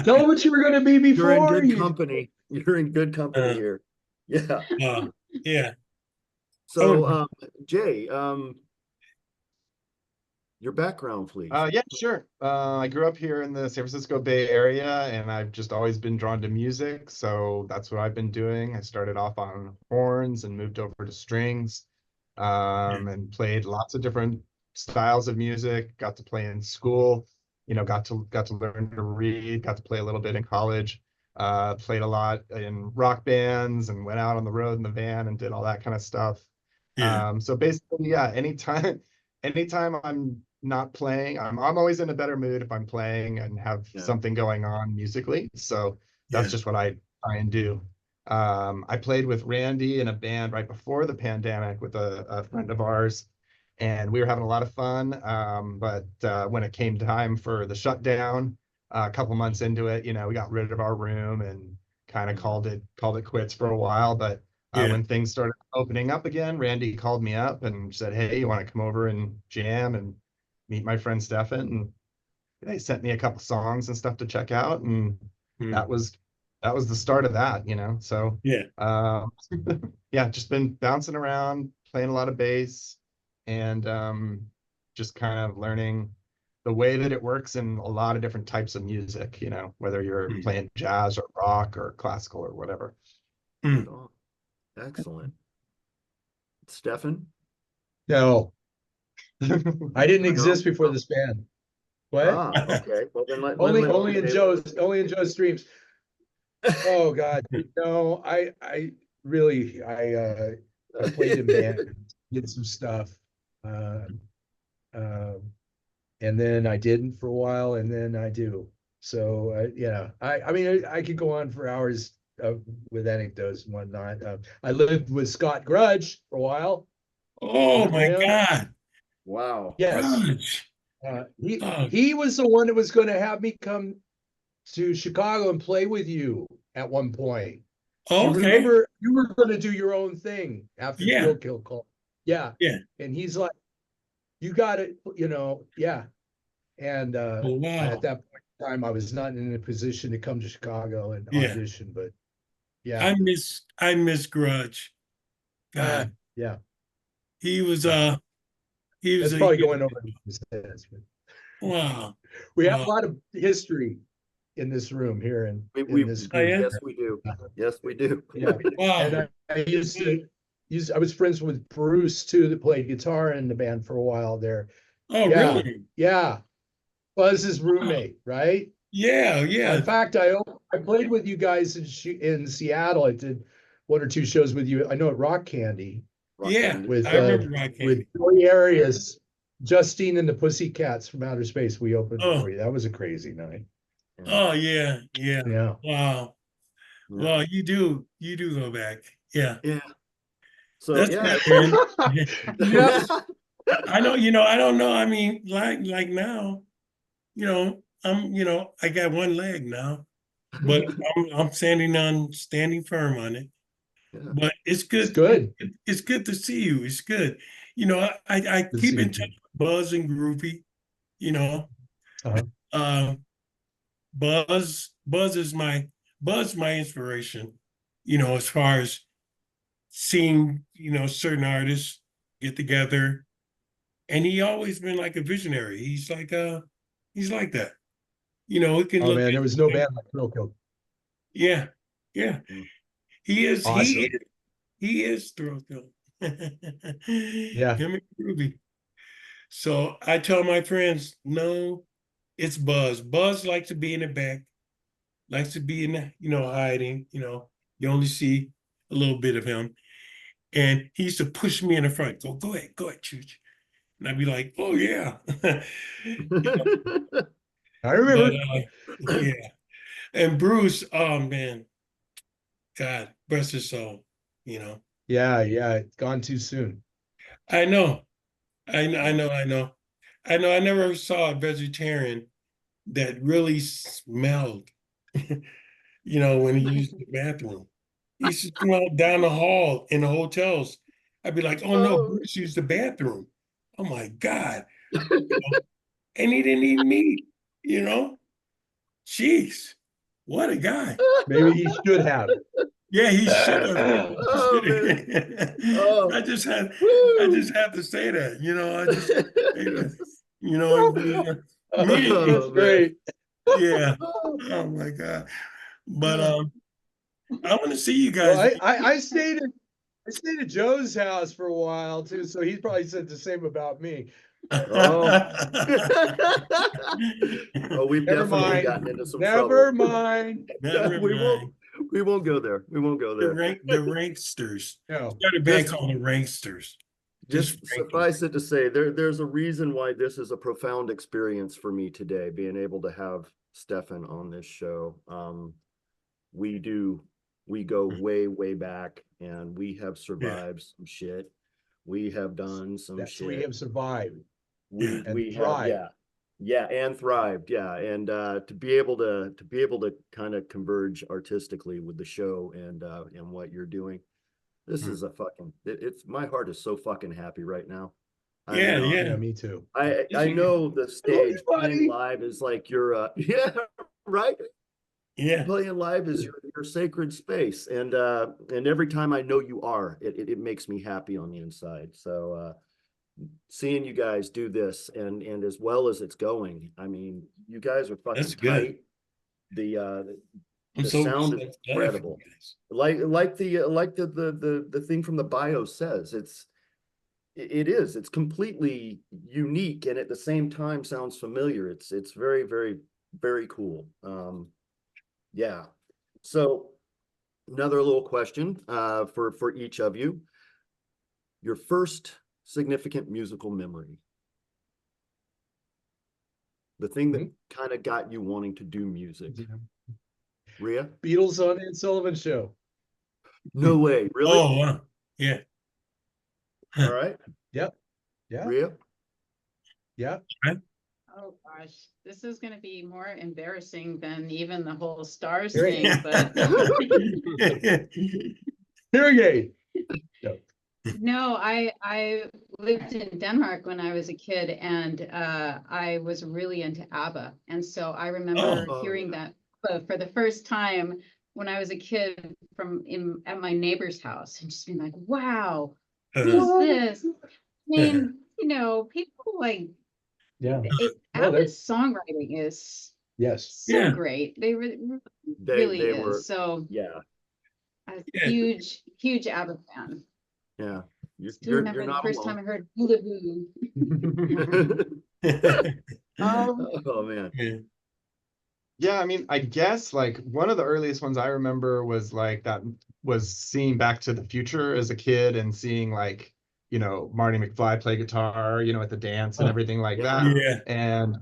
Tell them what you were going to be You're in before. good company. You're in good company here. Yeah. Yeah. So, Jay, your background, please. Yeah, sure. I grew up here in the San Francisco Bay Area, and I've just always been drawn to music. So that's what I've been doing. I started off on horns and moved over to strings, and played lots of different styles of music. Got to play in school, got to learn to read, got to play a little bit in college. Played a lot in rock bands and went out on the road in the van and did all that kind of stuff. Yeah. So basically, yeah, anytime I'm not playing, I'm always in a better mood if I'm playing and have something going on musically. So that's just what I try and do. I played with Randy in a band right before the pandemic with a friend of ours, and we were having a lot of fun. But when it came time for the shutdown, a couple months into it, we got rid of our room and kind of called it quits for a while. But when things started opening up again, Randy called me up and said, "Hey, you want to come over and jam and meet my friend Stephan?" And they sent me a couple songs and stuff to check out, and that was the start of that, So yeah, just been bouncing around, playing a lot of bass, and just kind of learning the way that it works in a lot of different types of music, whether you're playing jazz or rock or classical or whatever. Oh, excellent. Stephan? No. I didn't exist before this band. What? Okay. Well, then only in Joe's streams. Oh God, no, I really I played in band, did some stuff, and then I didn't for a while, and then I do. So yeah, I mean I could go on for hours with anecdotes and whatnot. I lived with Scott Grudge for a while. Oh my Yeah. God. Wow. Yes. Grudge. Oh, He was the one that was going to have me come to Chicago and play with you at one point. You okay. remember you were going to do your own thing after Yeah. Field Kill Call. Yeah. Yeah. And he's like, you got it, you know, yeah. And Oh, wow. at that point in time, I was not in a position to come to Chicago and Yeah. audition, but yeah. I miss Grudge. God. Yeah. He was That's a probably going over his head. wow. We have Wow. a lot of history in this room here in this Oh, group. yeah? Yes, we do. Yes, we do. Yeah. Wow. And I I was friends with Bruce too, that played guitar in the band for a while there. Oh, Yeah. really? Yeah. Buzz's roommate, right? Yeah, yeah. In fact, I played with you guys in Seattle. I did one or two shows with you. I know at Rock Candy Yeah, with I remember Rock with Candy. Joey Arias, Justine and the Pussycats from Outer Space. We opened Oh. for you. That was a crazy night. Oh, yeah, yeah. Yeah. Wow. Yeah. Well, you do go back. Yeah. Yeah. So That's yeah. good, man. Yes. I know, I don't know. I mean, like now, I got one leg now, but I'm standing firm on it. Yeah. But it's It's good. good. It's good to see you. It's good. I Good keep seeing in touch with Buzz and Groovy, Uh-huh. Buzz is my inspiration, as far as seeing, certain artists get together. And he always been like a visionary. He's like that. He can Oh look man, at there was no band like Thrill Kill. yeah, yeah. Mm. Awesome. He is Thrill Kill. Yeah. Him and Groovy. So I tell my friends, no, it's Buzz. Buzz likes to be in the back, likes to be in the, hiding, you only see a little bit of him. And he used to push me in the front, go ahead, Chooch. And I'd be like, oh yeah. I remember. But yeah. And Bruce, oh man, God, bless his soul, Yeah, it's gone too soon. I know. I know. I never saw a vegetarian that really smelled, when he used the bathroom. He used to smell down the hall in the hotels. I'd be like, oh no, Bruce used the bathroom. Oh my God. And he didn't eat meat. Jeez, what a guy. Maybe he should have. Yeah, he should have. Oh, man. Oh. I just had to say that, I just That's great. yeah. Oh my God. But I want to see you Well, guys. I stayed at Joe's house for a while too, so he probably said the same about me. Oh, we've Never definitely mind. gotten into some Never trouble. mind. Never mind. We won't go there. We won't go The there. Ranksters. No. Started a band called the Ranksters. Just Ranksters. suffice it to say, there's a reason why this is a profound experience for me today, being able to have Stephan on this show. We go way back, and we have survived some shit. We have done some shit. We have survived. We have, thrived. and thrived, and to be able to kind of converge artistically with the show and what you're doing, this is a fucking it's my heart is so fucking happy right now. Yeah. Me too. I know the stage playing live is like your yeah, right. Yeah. Playing live is your sacred space, and every time I know you are, it makes me happy on the inside. So seeing you guys do this and as well as it's going, I mean, you guys are fucking tight. The sound is incredible. Like the thing from the bio says, it's completely unique and at the same time sounds familiar. It's very, very, very cool. Yeah. So another little question for each of you. Your first significant musical memory. The thing that kind of got you wanting to do music. Rhea? Beatles on the Ed Sullivan Show. No way. Really? Oh, wow. Yeah. All right. Yep. Yeah. Rhea? Yeah. Oh gosh, this is gonna be more embarrassing than even the whole stars Here- thing, but Hearing aid. no, I lived in Denmark when I was a kid, and I was really into ABBA, and so I remember Oh, hearing yeah. that for the first time when I was a kid at my neighbor's house, and just being like, "Wow, who's this?" I mean, people like Yeah. No, ABBA's songwriting is Yes. so Yeah. great. They really They is. were, So yeah, a Yeah. huge ABBA fan. yeah. Still remember the not first time alone. I heard Hula Hoo. Oh, man. Yeah. Yeah, I mean, I guess like one of the earliest ones I remember was like that was seeing Back to the Future as a kid and seeing like, Marty McFly play guitar, at the dance and Oh, everything like yeah. that. Yeah. And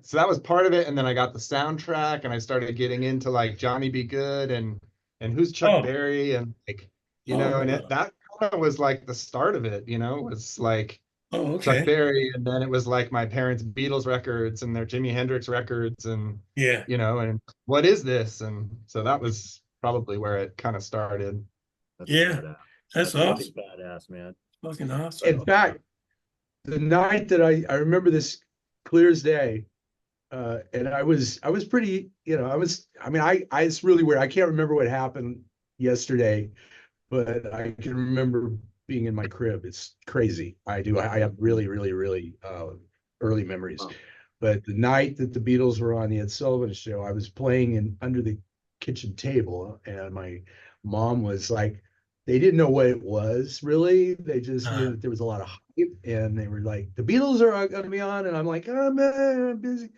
so that was part of it. And then I got the soundtrack and I started getting into like Johnny Be Good and Who's Chuck Oh. Berry and like, Oh, and wow. that kind of was like the start of it, was like Oh, Chuck okay. Berry, and then it was like my parents' Beatles records and their Jimi Hendrix records, and Yeah. and what is this? And so that was probably where it kind of started. That's Yeah. badass. That's really awesome. badass, man. Fucking awesome. In fact, the night that I remember this clear as day, and I was pretty, it's really weird. I can't remember what happened yesterday, but I can remember being in my crib. It's crazy. I do. I have really, really, really early memories. Wow. But the night that the Beatles were on the Ed Sullivan Show, I was playing under the kitchen table, and my mom was like, they didn't know what it was really. They just knew that there was a lot of hype, and they were like, the Beatles are going to be on, and I'm like, oh man, I'm busy.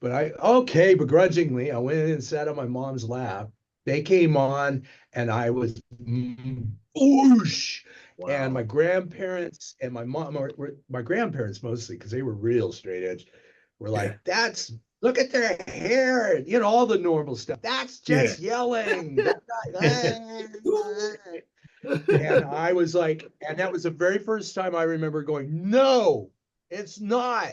But begrudgingly, I went in and sat on my mom's lap. They came on, and I was whoosh. Wow. And my grandparents and my mom, my grandparents mostly, because they were real straight edge, were like, look at their hair, and all the normal stuff. That's just yelling. And I was like, and that was the very first time I remember going, no, it's not.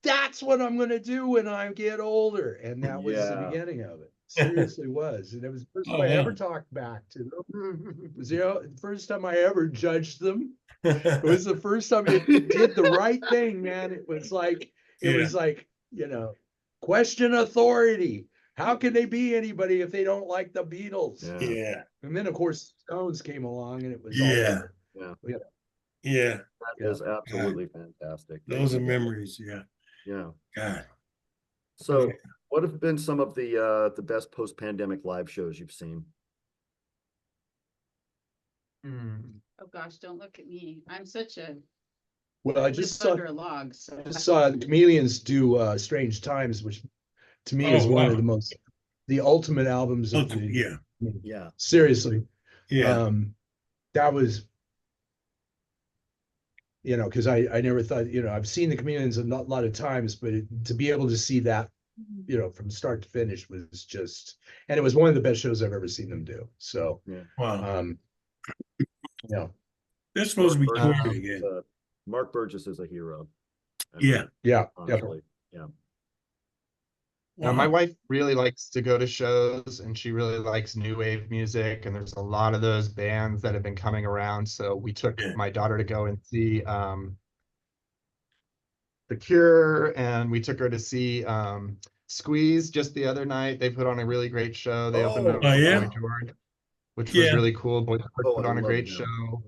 That's what I'm going to do when I get older. And that was the beginning of it. Seriously was. And it was the first time I ever talked back to them. It was the first time I ever judged them. It was the first time it did the right thing, man. It was like, question authority. How can they be anybody if they don't like the Beatles? Yeah. And then of course Stones came along and it was Yeah. all Yeah. Yeah. That is absolutely fantastic. Those are memories. Yeah. Yeah. God. So what have been some of the best post-pandemic live shows you've seen? Oh gosh, don't look at me. I'm such a well, I just live saw under a log. So the Chameleons do Strange Times, which to me is one of the ultimate albums of the Yeah. seriously. Yeah. That was because I never thought, I've seen the Chameleons a lot of times, but to be able to see that, from start to finish was just, and it was one of the best shows I've ever seen them do. So, Wow. Yeah. They're supposed to be touring again. Mark Burgess is a hero. Yeah. Honestly. Yeah. Now, my wife really likes to go to shows and she really likes new wave music. And there's a lot of those bands that have been coming around. So we took my daughter to go and see The Cure, and we took her to see Squeeze just the other night. They put on a really great show. They opened up for Boy George, which was really cool. Boy George put on a great show.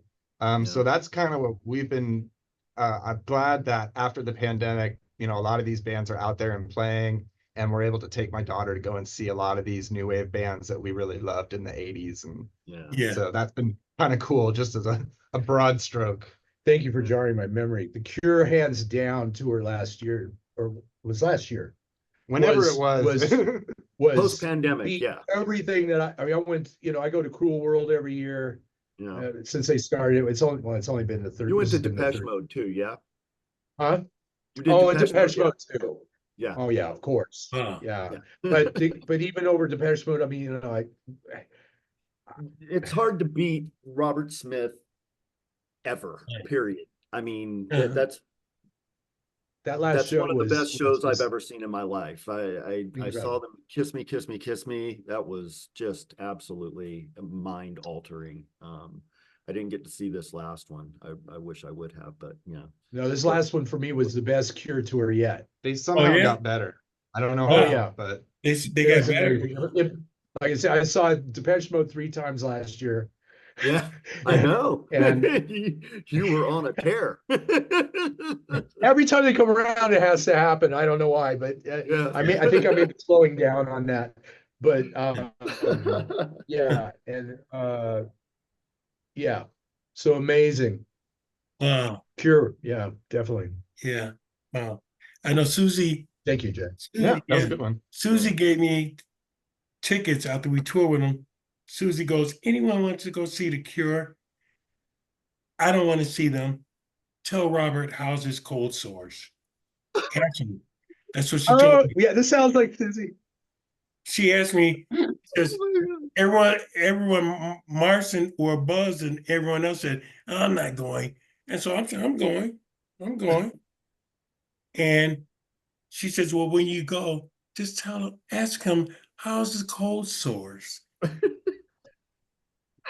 So that's kind of what we've been. I'm glad that after the pandemic, a lot of these bands are out there and playing, and we're able to take my daughter to go and see a lot of these new wave bands that we really loved in the 80s. And so that's been kind of cool, just as a broad stroke. Thank you for jarring my memory. The Cure, hands down, tour last year, or was last year. Whenever it was post-pandemic, everything that I went, I go to Cruel World every year. Since they started, it's only been the third. You went to Depeche Mode too, yeah? Huh? You did and Depeche Mode too. Yeah. Oh, yeah, of course. Oh. Yeah. Yeah. But even over Depeche Mode, I mean, you know, It's hard to beat Robert Smith ever, Right. period. I mean, Uh-huh. that last that's show one of the was best shows I've just ever seen in my life. I saw incredible. them Kiss Me, Kiss Me, Kiss Me. That was just absolutely mind altering. I didn't get to see this last one. I wish I would have, but yeah. No, this last one for me was the best Cure tour yet. They somehow yeah? got better. I don't know Oh, how, yeah. but They It got was better. amazing. Like I said, I saw Depeche Mode 3 times last year. Yeah, I know. And You were on a tear. every time they come around, it has to happen. I don't know why, but Yeah. I think I may be slowing down on that. But yeah, and yeah, so amazing. Wow. Cure, yeah, definitely. Yeah. Wow. I know Susie. Thank you, Jay. yeah, that was a good one. Susie gave me tickets after we toured with them. Susie goes, anyone wants to go see The Cure? I don't want to see them. Tell Robert how's his cold sores. Actually, that's what she told Oh, me. yeah, this sounds like Susie. She asked me, says, everyone, Marson or Buzz and everyone else said, I'm not going. And so I'm saying, I'm going. And she says, well, when you go, just ask him, how's his cold sores?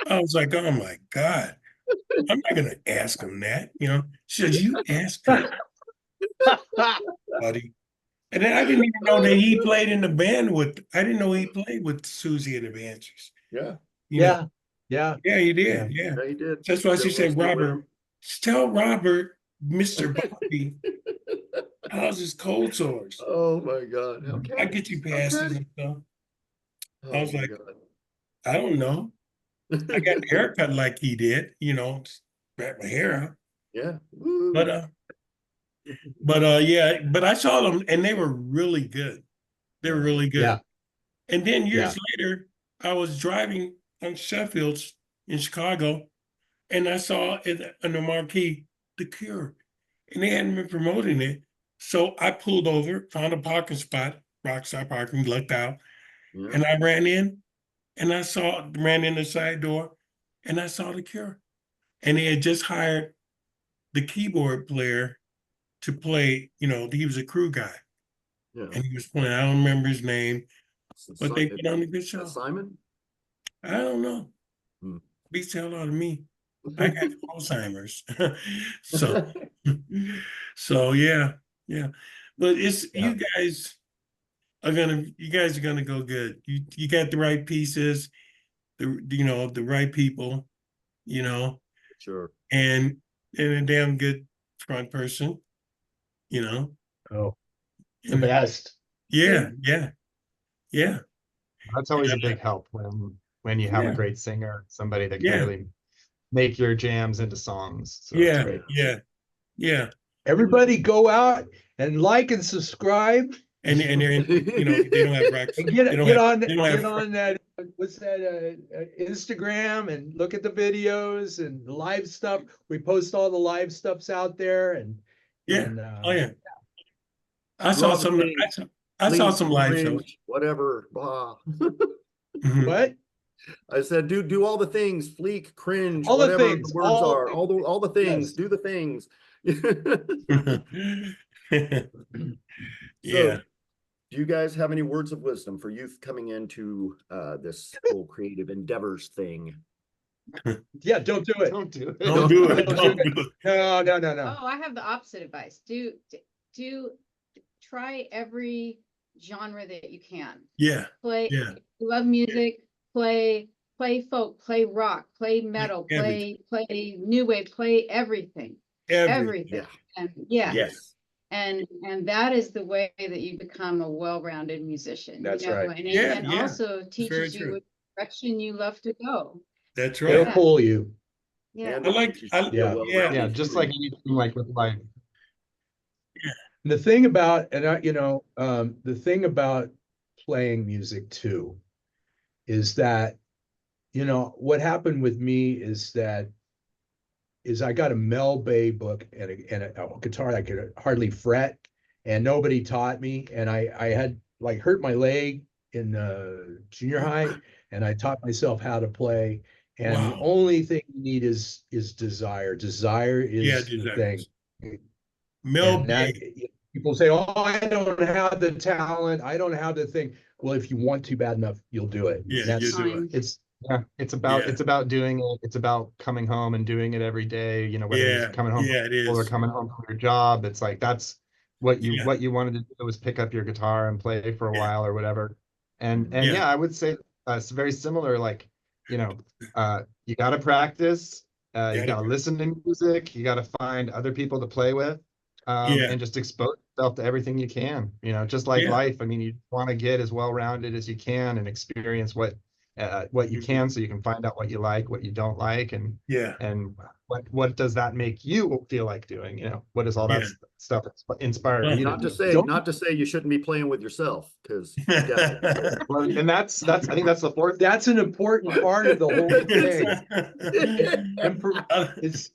I was like, oh my God, I'm not going to ask him that. You know, she says, you ask him, buddy. And then I didn't even know that he played in the band I didn't know he played with Susie and the Banshees. Yeah. You know? Yeah. Yeah, he did. Yeah. Yeah, he did. That's why she said, Still Robert, tell Robert, Mr. Bobby, how's his cold sores? Oh my God. Okay. I get you passes and stuff. I was my like, God. I don't know. I got a haircut like he did, you know, wrap my hair out. Yeah. Woo. Yeah, but I saw them and they were really good. They were really good. Yeah. And then years later, I was driving on Sheffield's in Chicago, and I saw it on the marquee, The Cure, and they hadn't been promoting it. So I pulled over, found a parking spot, Rockstar parking, looked out, Yeah. and I ran in, and ran in the side door, and I saw The Cure. And they had just hired the keyboard player to play, you know, he was a crew guy. Yeah. And he was playing, I don't remember his name, but they put on a good show. Simon? I don't know. Beats the hell out of me. I got Alzheimer's. so yeah. But you guys are gonna go good. You got the right pieces, the right people, you know, Sure. and a damn good front person, you know. Oh, the best. Yeah. That's always a big help when you have a great singer, somebody that can really make your jams into songs. So it's great. Yeah. Everybody go out and like and subscribe. And they're you know, they don't have racks. And get on that, what's that, Instagram, and look at the videos and the live stuff. We post all the live stuffs out there, and I saw some live shows. Whatever. Blah. What? I said, do all the things, fleek, cringe, all whatever the things, the words are, all the things, yes. do the things. Yeah. So, do you guys have any words of wisdom for youth coming into this whole creative endeavors thing? Yeah, don't do it. Don't do it. Don't do it. Don't do it. No. Oh, I have the opposite advice. Try every genre that you can. Yeah. If you love music, play folk, play rock, play metal, play new wave, play everything. Everything. And yes. And that is the way that you become a well-rounded musician. That's right. And also teaches you which direction you love to go. That's right. It'll pull you. Yeah. Just like anything, like with life. And the thing about, the thing about playing music too, is that, what happened with me is I got a Mel Bay book and a guitar I could hardly fret, and nobody taught me. And I had like hurt my leg in junior high, and I taught myself how to play. And the Wow. only thing you need is desire. Desire Yeah, is the desires. thing. Mel And that Bay. people say, "Oh, I don't have the talent. I don't have the thing." Well, if you want to bad enough, you'll do it. Yeah, And that's you do it. Time. it's Yeah, Yeah. it's about doing it. It's about coming home and doing it every day, you know, whether it's Yeah, coming home yeah, it from school or is. coming home from your job. It's like that's Yeah, what you wanted to do was pick up your guitar and play for a yeah, while or whatever. And yeah, yeah, I would say it's very similar. Like, you know, you gotta practice, you gotta, gotta listen to music, you gotta find other people to play with, yeah, and just expose yourself to everything you can, you know, just like yeah. life. I mean, you want to get as well-rounded as you can and experience what you can, so you can find out what you like, what you don't like, Yeah, and what does that make you feel like doing? You know, what does all that yeah. stuff inspire Well, you to Not to do? say, don't not to say you shouldn't be playing with yourself, because you definitely should. Well, and that's I think that's the fourth. that's an important part of the whole thing. I, It's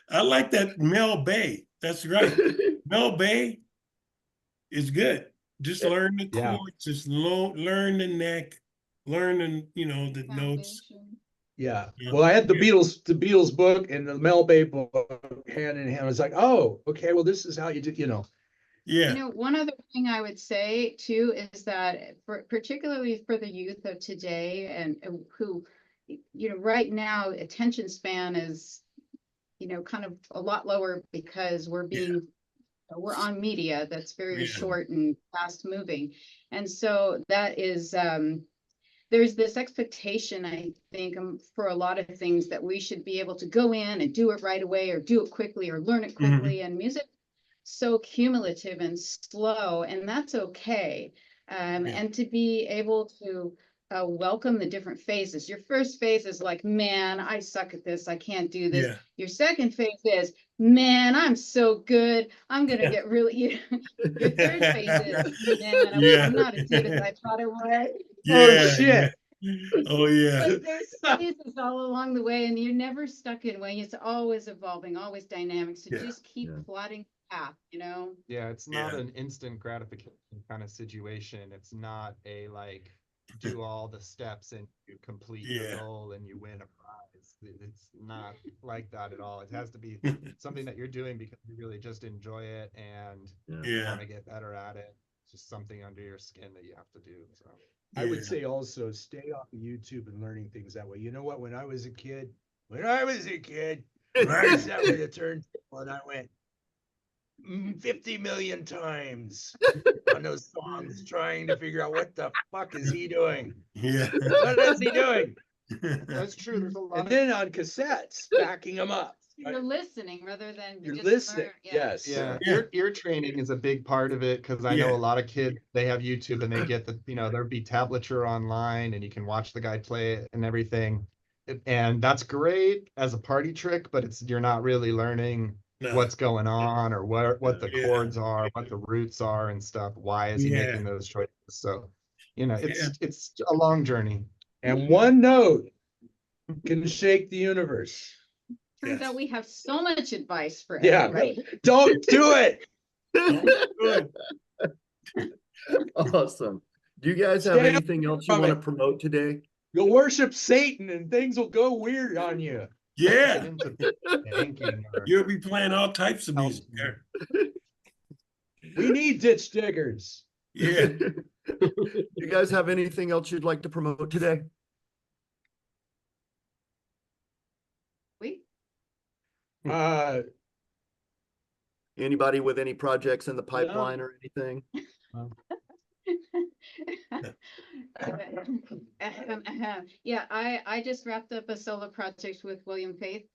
I like that Mel Bay. That's right. Mel Bay is good. Just learn the Yeah. chords, just learn the neck, learn the, the notes. Foundation. yeah. Yeah. Well, I had the Yeah. Beatles book and the Mel Bay book hand in hand. I was like, oh, okay, well, this is how you do, Yeah. One other thing I would say too is that particularly for the youth of today and who, right now attention span is, kind of a lot lower because we're on media that's very Yeah. short and fast moving. And so that is, there's this expectation, I think, for a lot of things that we should be able to go in and do it right away or do it quickly or learn it quickly. And music so cumulative and slow, and that's okay. And to be able to welcome the different phases. Your first phase is like, man, I suck at this. I can't do this. Yeah. Your second phase is, man, I'm so good. I'm gonna get really. Your third phase is, man, Yeah. I'm not as good as I thought I was. Oh, Yeah. shit. Oh yeah. But there's phases all along the way, and you're never stuck in way. It's always evolving, always dynamic. So Yeah. just keep Yeah. plotting the path, Yeah, it's not Yeah. an instant gratification kind of situation. It's not a like do all the steps and you complete Yeah. the goal and you win a prize. It's not like that at all. It has to be something that you're doing because you really just enjoy it and you Yeah. want to get better at it. It's just something under your skin that you have to do. So I would Yeah. say also stay off of YouTube and learning things that way. You know what? When I was a kid, I sat with a turntable and I went 50 million times on those songs trying to figure out what the fuck is he doing? Yeah. What is he doing? that's true. There's a lot And of then on cassettes, backing them up. You're listening rather than You're just listening. learn. Yes. yeah, Yeah. ear training is a big part of it because I know Yeah. a lot of kids, they have YouTube and they get there'll be tablature online and you can watch the guy play it and everything. And that's great as a party trick, but you're not really learning No. what's going on or what the Yeah. chords are, what the roots are and stuff. Why is he Yeah. making those choices? So, Yeah. it's a long journey. And one note can shake the universe. Turns Yes. out we have so much advice for Yeah. everybody. Don't do it. Good. Awesome. Do you guys have Stay anything else you from want to it. promote today? You'll worship Satan and things will go weird on you. Get Yeah. into banking or You'll be playing all types of Help. music there. We need ditch diggers. Yeah. You guys have anything else you'd like to promote today? We Anybody with any projects in the pipeline or anything? Yeah, I just wrapped up a solo project with William Faith.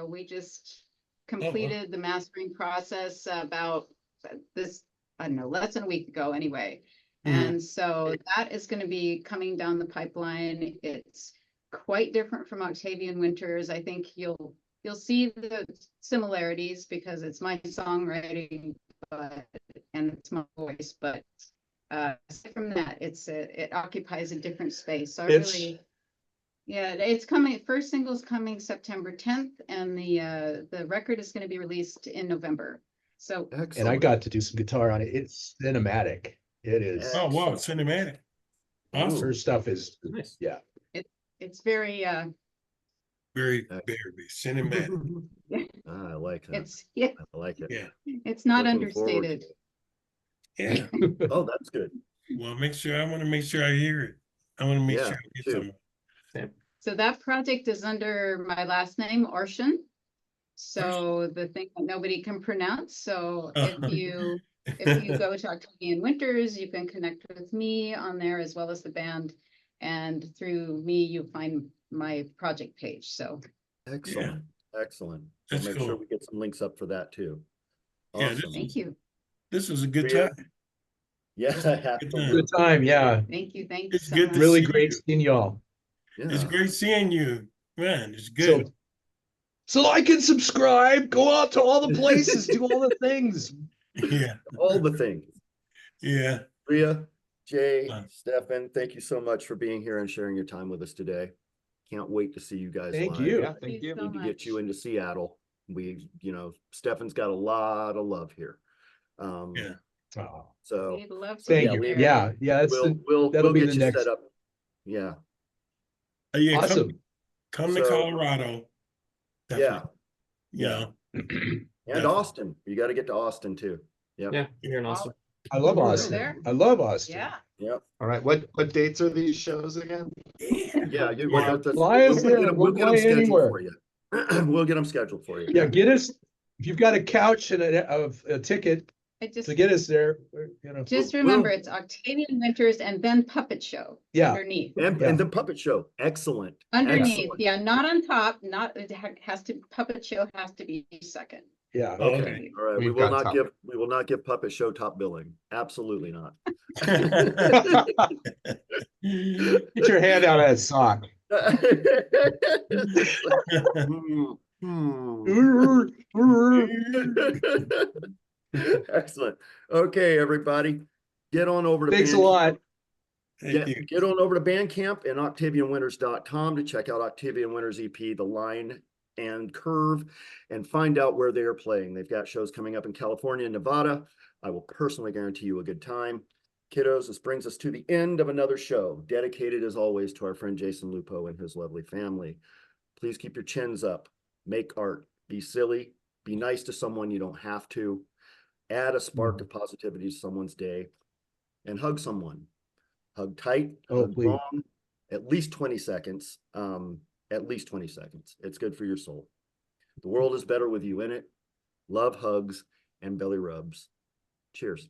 We just completed the mastering process about this, I don't know, less than a week ago anyway. And so that is going to be coming down the pipeline. It's quite different from Octavian Winters. I think you'll see the similarities because it's my songwriting, and it's my voice, but aside from that, it occupies a different space. So it's coming. First single's coming September 10th, and the record is going to be released in November. So And I Excellent. got to do some guitar on it. It's cinematic. It is. Oh, wow, Excellent. cinematic. Ooh. Awesome. Her stuff is, Nice. yeah. it's very, Very, Excellent. very cinematic. I like that. it's, yeah, I like it. Yeah. it's not Looking forward to understated. Yeah. Oh, that's good. Well, I want to make sure I hear it. I want to make Yeah, sure I get too. some. So that project is under my last name, Aursjoen. So the thing that nobody can pronounce. So if you go to Octavian Winters, you can connect with me on there as well as the band. And through me, you find my project page. So Excellent. Excellent. We'll That's make sure cool. we get some links up for that too. Yeah, this Awesome. thank you. This was a good Rhea? time. Yeah, Good absolutely. time, yeah. Thank you. Thank you It's so good to much. Really see great you. seeing y'all. It's Yeah. great seeing you. Man, it's So, good. so like and subscribe, go out to all the places, do all the things. Yeah, All the things. yeah. Rhea, Jay, Uh, Stephan, thank you so much for being here and sharing your time with us today. Can't wait to see you guys Thank live. you. Yeah, thank you. so Need to get you much. into Seattle. Stephan's got a lot of love here. Yeah. Oh, So We'd love to thank be you. there. Yeah, yeah, that's we'll that'll be get the you next. set up. Yeah. Yeah, Awesome. come to So- Colorado. Definitely. You Yeah. know, And definitely. Austin. You got to get to Austin too. Yep. Yeah, you're in Austin. I love Over Austin. there? I love Austin. Yeah. Yep. All right, what dates are these shows again? Yeah. Well, fly us in. We'll get them play scheduled anywhere. for you. We'll get them scheduled for you. Yeah, get us, if you've got a couch and a ticket I just, to get us there, you know. just We'll- remember it's Octavian Winters and then Puppet Show. Yeah. Underneath. And, Yeah. and the puppet show. Excellent. Underneath, Excellent. yeah, not on top, not, has to, Puppet Show has to be second. Yeah. Okay. Okay. All right. We've got top. We will not give puppet show top billing. Absolutely not. Get your hand out of that sock. Excellent. Okay, everybody. Get on over to Thanks a Bandcamp. lot. Thank you. Get on over to Bandcamp and OctavianWinters.com to check out Octavian Winters EP, The Line and Curve, and find out where they are playing. They've got shows coming up in California and Nevada. I will personally guarantee you a good time. Kiddos, this brings us to the end of another show, dedicated as always to our friend Jason Lupo and his lovely family. Please keep your chins up, make art, be silly, be nice to someone you don't have to, add a spark of positivity to someone's day, and hug someone. Hug tight, Oh, hug please. long, at least 20 seconds. At least 20 seconds. It's good for your soul. The world is better with you in it. Love, hugs, and belly rubs. Cheers.